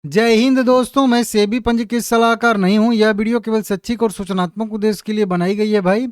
जय हिंद दोस्तों, मैं सेबी पंजीकृत सलाहकार नहीं हूं। यह वीडियो केवल शैक्षिक और सूचनात्मक उद्देश्य के लिए बनाई गई है भाई।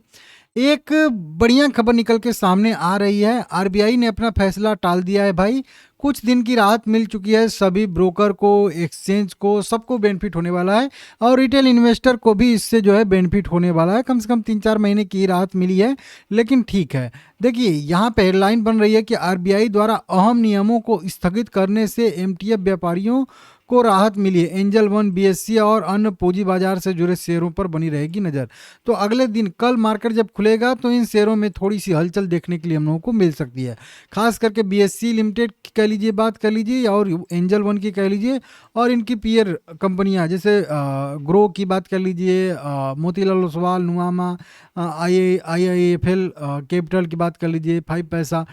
एक बढ़िया खबर निकल के सामने आ रही है। आरबीआई ने अपना फैसला टाल दिया है भाई। कुछ दिन की राहत मिल चुकी है सभी ब्रोकर को, एक्सचेंज को, सबको बेनिफिट होने वाला है और रिटेल इन्वेस्टर को भी इससे जो है बेनिफिट होने वाला है। कम से कम 3-4 महीने की राहत मिली है, लेकिन ठीक है। देखिए, यहाँ पे हेडलाइन बन रही है कि आरबीआई द्वारा अहम नियमों को स्थगित करने से एमटीएफ व्यापारियों को राहत मिली है। एंजल वन, बीएससी और अन्य पूंजी बाजार से जुड़े शेयरों पर बनी रहेगी नजर। तो अगले दिन कल मार्केट जब खुलेगा तो इन शेयरों में थोड़ी सी हलचल देखने के लिए हम लोगों को मिल सकती है। खास करके बीएससी लिमिटेड की कह लीजिए, बात कर लीजिए, और एंजल वन की कह लीजिए, और इनकी पीयर कंपनियां जैसे ग्रो की बात कर लीजिए, मोतीलाल ओसवाल, नुआमा, IIFL कैपिटल की बात कर लीजिए, 5 पैसा,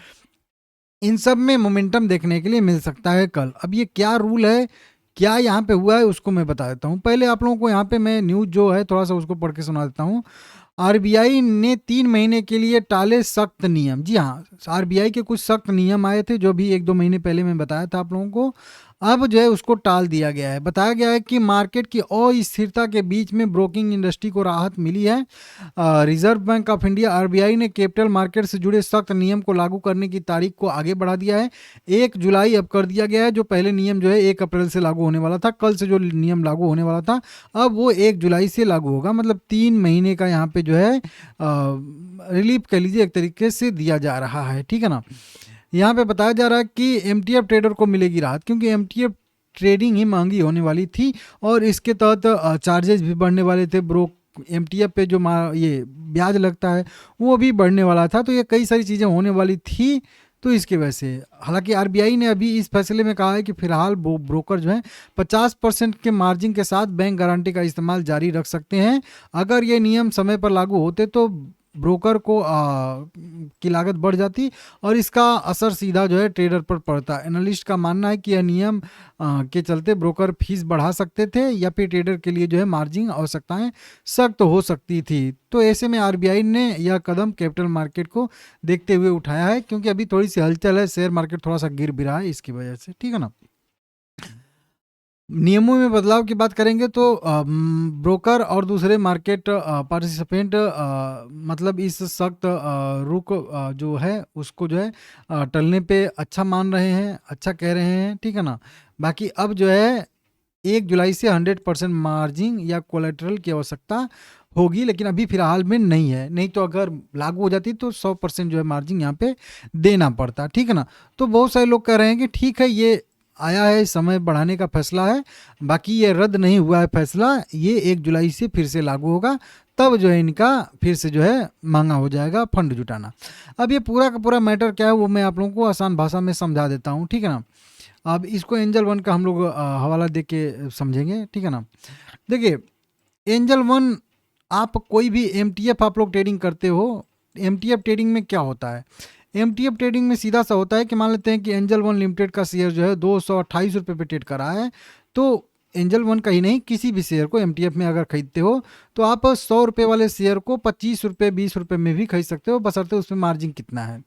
इन सब में मोमेंटम देखने के लिए मिल सकता है कल। अब ये क्या रूल है, क्या यहाँ पे हुआ है, उसको मैं बता देता हूँ। पहले आप लोगों को यहाँ पे मैं न्यूज़ जो है थोड़ा सा उसको पढ़ के सुना देता हूँ। आरबीआई ने 3 महीने के लिए टाले सख्त नियम। जी हाँ, आरबीआई के कुछ सख्त नियम आए थे जो भी 1-2 महीने पहले मैं बताया था आप लोगों को। अब जो है उसको टाल दिया गया है। बताया गया है कि मार्केट की अस्थिरता के बीच में ब्रोकिंग इंडस्ट्री को राहत मिली है। Reserve bank of India RBI ने कैपिटल मार्केट से जुड़े सख्त नियम को लागू करने की तारीख को आगे बढ़ा दिया है। 1 जुलाई अब कर दिया गया है। जो पहले नियम जो है 1 अप्रैल से लागू होने वाला था, कल से जो नियम लागू होने वाला था, अब वो 1 जुलाई से लागू होगा। मतलब 3 महीने का यहाँ पे जो है रिलीफ कह लीजिए एक तरीके से दिया जा रहा है, ठीक है ना। यहाँ पे बताया जा रहा है कि एमटीएफ ट्रेडर को मिलेगी राहत, क्योंकि एमटीएफ ट्रेडिंग ही महंगी होने वाली थी और इसके तहत चार्जेस भी बढ़ने वाले थे। एमटीएफ पे जो ये ब्याज लगता है वो भी बढ़ने वाला था। तो ये कई सारी चीज़ें होने वाली थी, तो इसकी वजह से हालांकि आरबीआई ने अभी इस फैसले में कहा है कि फिलहाल ब्रोकर जो है 50% के मार्जिन के साथ बैंक गारंटी का इस्तेमाल जारी रख सकते हैं। अगर ये नियम समय पर लागू होते तो ब्रोकर को की लागत बढ़ जाती और इसका असर सीधा जो है ट्रेडर पर पड़ता। एनालिस्ट का मानना है कि यह नियम के चलते ब्रोकर फीस बढ़ा सकते थे या फिर ट्रेडर के लिए जो है मार्जिन आवश्यकताएं सख्त हो सकती थी। तो ऐसे में आरबीआई ने यह कदम कैपिटल मार्केट को देखते हुए उठाया है, क्योंकि अभी थोड़ी सी हलचल है, शेयर मार्केट थोड़ा सा गिर भी रहा है इसकी वजह से, ठीक है ना। नियमों में बदलाव की बात करेंगे तो ब्रोकर और दूसरे मार्केट पार्टिसिपेंट मतलब इस सख्त रुख जो है उसको जो है टलने पे अच्छा मान रहे हैं, अच्छा कह रहे हैं, ठीक है ना। बाकी अब जो है 1 जुलाई से 100% मार्जिन या कोलेटरल की आवश्यकता होगी, लेकिन अभी फिलहाल में नहीं है। नहीं तो अगर लागू हो जाती तो 100% जो है मार्जिन यहाँ पे देना पड़ता, ठीक है ना। तो बहुत सारे लोग कह रहे हैं कि ठीक है, ये आया है, समय बढ़ाने का फैसला है, बाकी ये रद्द नहीं हुआ है फैसला, ये 1 जुलाई से फिर से लागू होगा। तब जो है इनका फिर से जो है महंगा हो जाएगा फंड जुटाना। अब ये पूरा का पूरा मैटर क्या है वो मैं आप लोगों को आसान भाषा में समझा देता हूँ, ठीक है ना। अब इसको एंजल वन का हम लोग हवाला दे के समझेंगे, ठीक है ना। देखिए, एंजल वन, आप कोई भी एमटीएफ आप लोग ट्रेडिंग करते हो। एमटीएफ ट्रेडिंग में क्या होता है? एमटीएफ ट्रेडिंग में सीधा सा होता है कि मान लेते हैं कि एंजल वन लिमिटेड का शेयर जो है 228 रुपये पे ट्रेड कर रहा है। तो एंजल वन का ही नहीं, किसी भी शेयर को एमटीएफ में अगर खरीदते हो तो आप 100 रुपये वाले शेयर को 25 रुपये, 20 रुपये में भी खरीद सकते हो, बशर्ते उसमें मार्जिन कितना है।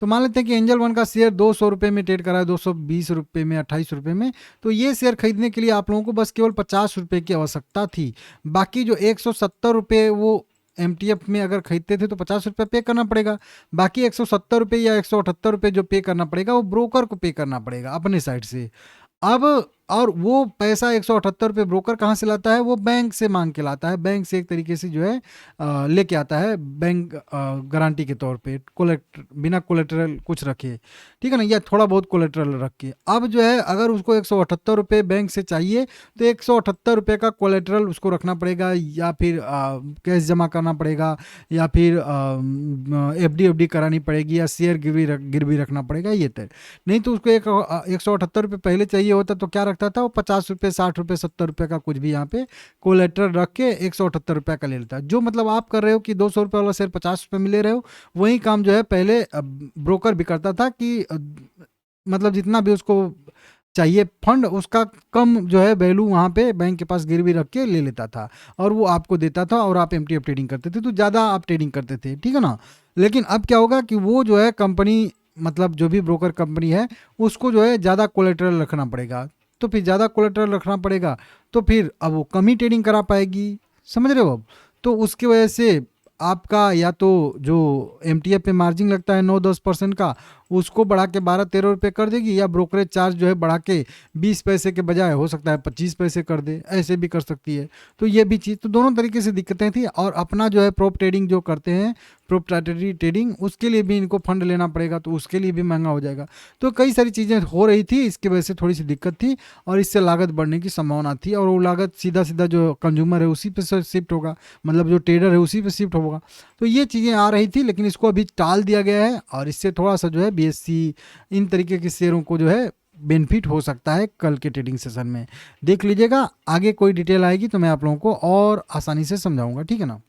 तो मान लेते हैं कि एंजल वन का शेयर 200 रुपये में ट्रेड कर रहा है, 220 रुपये में, 28 रुपये में। तो ये शेयर खरीदने के लिए आप लोगों को बस केवल 50 रुपये की आवश्यकता थी। बाकी जो 170 रुपये वो एमटीएफ में अगर खरीदते थे तो 50 रुपये पे करना पड़ेगा। बाकी 170 रुपये या 178 रुपये जो पे करना पड़ेगा वो ब्रोकर को पे करना पड़ेगा अपने साइड से। अब और वो पैसा 178 रुपये ब्रोकर कहाँ से लाता है? वो बैंक से मांग के लाता है। बैंक से एक तरीके से जो है लेके आता है, बैंक गारंटी के तौर पे, बिना कोलेटरल कुछ रखे, ठीक है ना, या थोड़ा बहुत कोलेटरल रख के। अब जो है अगर उसको 178 रुपये बैंक से चाहिए तो 178 रुपये का कोलेटरल उसको रखना पड़ेगा, या फिर कैश जमा करना पड़ेगा, या फिर एफडी करानी पड़ेगी, या शेयर गिरवी रखना पड़ेगा, ये तय। नहीं तो उसको 178 रुपये पहले चाहिए होता तो क्या रखता था वो? 50 रुपये, 60 रुपये, 70 रुपये का कुछ भी यहाँ पे कोलेटरल रख के 178 रुपये का ले लेता। जो मतलब आप कर रहे हो कि 200 रुपये वाला शेयर 50 रुपये में ले रहे हो, वही काम जो है पहले ब्रोकर भी करता था कि मतलब जितना भी उसको चाहिए फंड, उसका कम जो है वैल्यू वहाँ पे बैंक के पास गिरवी रख के ले लेता था और वो आपको देता था, और आप एमटीएफ ट्रेडिंग करते थे तो ज़्यादा आप ट्रेडिंग करते थे, ठीक है ना। लेकिन अब क्या होगा कि वो जो है कंपनी, मतलब जो भी ब्रोकर कंपनी है, उसको जो है ज़्यादा कोलेटरल रखना पड़ेगा। तो फिर ज़्यादा कोलेटरल रखना पड़ेगा, तो फिर अब वो कम ही ट्रेडिंग करा पाएगी, समझ रहे हो अब। तो उसकी वजह से आपका या तो जो एमटीएफ पे मार्जिन लगता है 9-10% का, उसको बढ़ा के 12-13 रुपये कर देगी, या ब्रोकरेज चार्ज जो है बढ़ा के 20 पैसे के बजाय हो सकता है 25 पैसे कर दे, ऐसे भी कर सकती है। तो ये भी चीज़, तो दोनों तरीके से दिक्कतें थी। और अपना जो है प्रोप ट्रेडिंग जो करते हैं, प्रोप्राइटरी ट्रेडिंग, उसके लिए भी इनको फंड लेना पड़ेगा, तो उसके लिए भी महंगा हो जाएगा। तो कई सारी चीज़ें हो रही थी, इसकी वजह से थोड़ी सी दिक्कत थी और इससे लागत बढ़ने की संभावना थी, और वो लागत सीधा सीधा जो कंज्यूमर है उसी पे शिफ्ट होगा, मतलब जो ट्रेडर है उसी पे शिफ्ट होगा। तो ये चीज़ें आ रही थी, लेकिन इसको अभी टाल दिया गया है, और इससे थोड़ा सा जो है बीएससी इन तरीके के शेयरों को जो है बेनिफिट हो सकता है कल के ट्रेडिंग सेशन में। देख लीजिएगा, आगे कोई डिटेल आएगी तो मैं आप लोगों को और आसानी से समझाऊंगा, ठीक है ना।